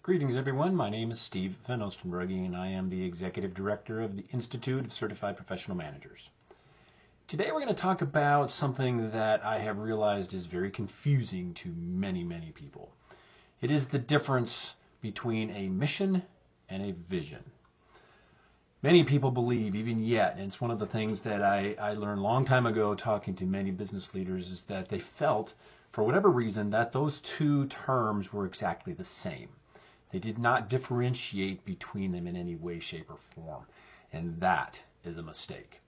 Greetings everyone, my name is Steve Van Oostenbrugge and I am the Executive Director of the Institute of Certified Professional Managers. Today we're going to talk about something that I have realized is very confusing to many people. It is the difference between a mission and a vision. Many people believe, even yet, and it's one of the things that I learned a long time ago talking to many business leaders, is that they felt, for whatever reason, that those two terms were exactly the same. They did not differentiate between them in any way, shape, or form, and that is a mistake.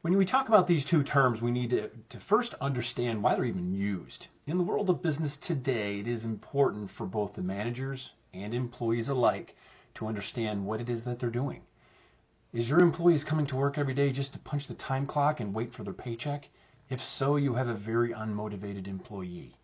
When we talk about these two terms, we need to first understand why they're even used. In the world of business today, it is important for both the managers and employees alike to understand what it is that they're doing. Is your employees coming to work every day just to punch the time clock and wait for their paycheck? If so, you have a very unmotivated employee.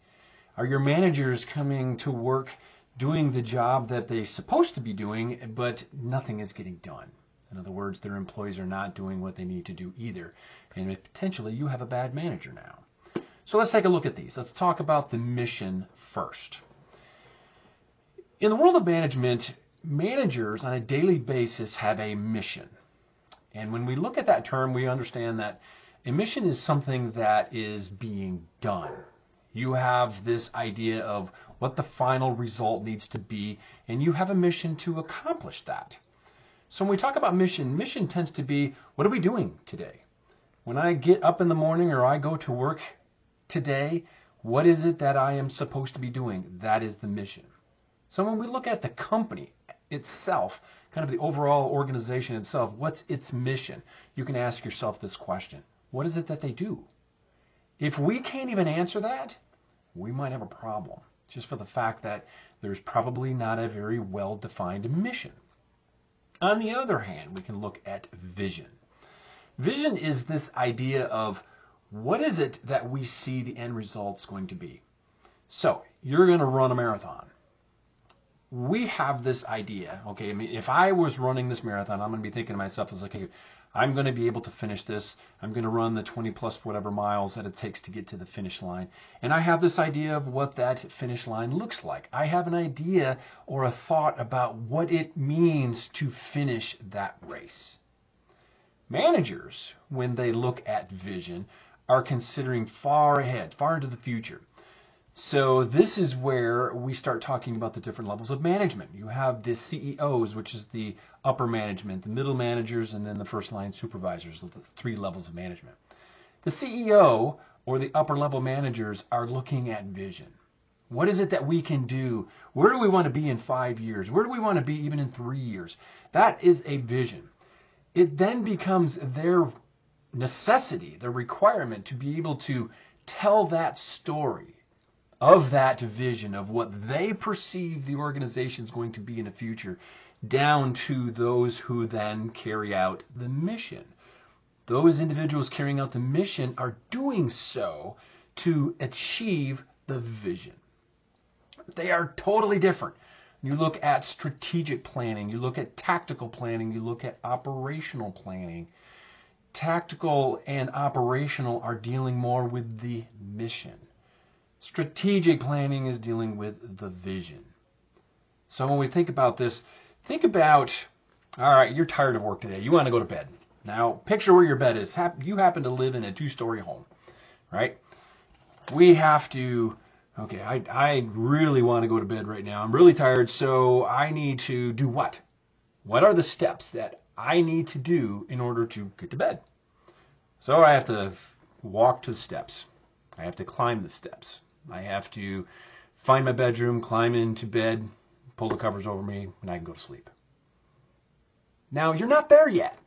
Are your managers coming to work doing the job that they're supposed to be doing, but nothing is getting done? In other words, their employees are not doing what they need to do either, and potentially you have a bad manager now. So let's take a look at these. Let's talk about the mission first. In the world of management, managers on a daily basis have a mission. And when we look at that term, we understand that a mission is something that is being done. You have this idea of what the final result needs to be, and you have a mission to accomplish that. So when we talk about mission tends to be, what are we doing today? When I get up in the morning or I go to work today, what is it that I am supposed to be doing? That is the mission. So when we look at the company itself, kind of the overall organization itself, what's its mission? You can ask yourself this question. What is it that they do? If we can't even answer that, we might have a problem, just for the fact that there's probably not a very well-defined mission. On the other hand, we can look at vision. Vision is this idea of what is it that we see the end result's going to be. So you're going to run a marathon. We have this idea, okay, I mean, if I was running this marathon, I'm going to be thinking to myself, it's like, okay, I'm going to be able to finish this. I'm going to run the 20 plus whatever miles that it takes to get to the finish line. And I have this idea of what that finish line looks like. I have an idea or a thought about what it means to finish that race. Managers, when they look at vision, are considering far ahead, far into the future. So this is where we start talking about the different levels of management. You have the CEOs, which is the upper management, the middle managers, and then the first line supervisors, the three levels of management. The CEO or the upper level managers are looking at vision. What is it that we can do? Where do we want to be in 5 years? Where do we want to be even in 3 years? That is a vision. It then becomes their necessity, their requirement to be able to tell that story of that vision of what they perceive the organization is going to be in the future, down to those who then carry out the mission. Those individuals carrying out the mission are doing so to achieve the vision. They are totally different. You look at strategic planning, you look at tactical planning, you look at operational planning. Tactical and operational are dealing more with the mission. Strategic planning is dealing with the vision. So when we think about this, think about, all right, you're tired of work today. You want to go to bed. Now, picture where your bed is. You happen to live in a 2-story home, right? We have to, okay, I really want to go to bed right now. I'm really tired, so I need to do what? What are the steps that I need to do in order to get to bed? So I have to walk to the steps. I have to climb the steps. I have to find my bedroom, climb into bed, pull the covers over me, and I can go to sleep. Now, you're not there yet.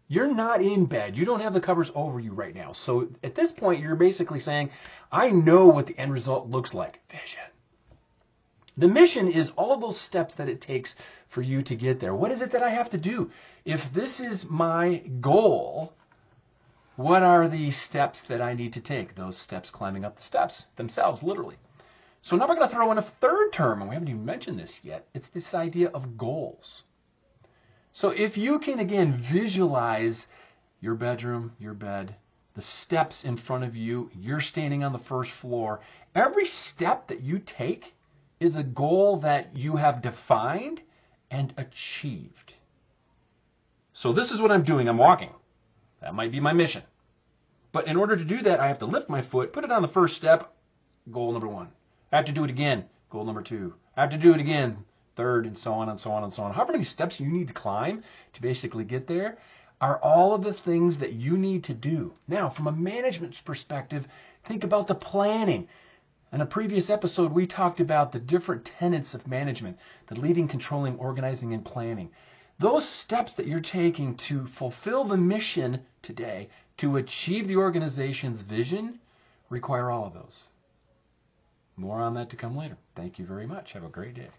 You're not in bed. You don't have the covers over you right now. So at this point, you're basically saying, I know what the end result looks like. Vision. The mission is all of those steps that it takes for you to get there. What is it that I have to do? If this is my goal, what are the steps that I need to take? Those steps climbing up the steps themselves, literally. So now we're going to throw in a third term, and we haven't even mentioned this yet. It's this idea of goals. So if you can, again, visualize your bedroom, your bed, the steps in front of you, you're standing on the first floor, every step that you take is a goal that you have defined and achieved. So this is what I'm doing. I'm walking. That might be my mission. But in order to do that, I have to lift my foot, put it on the first step, goal number 1. I have to do it again, goal number 2. I have to do it again, third, and so on and so on and so on. However many steps you need to climb to basically get there are all of the things that you need to do. Now, from a management perspective, think about the planning. In a previous episode, we talked about the different tenets of management, the leading, controlling, organizing, and planning. Those steps that you're taking to fulfill the mission today, to achieve the organization's vision, require all of those. More on that to come later. Thank you very much. Have a great day.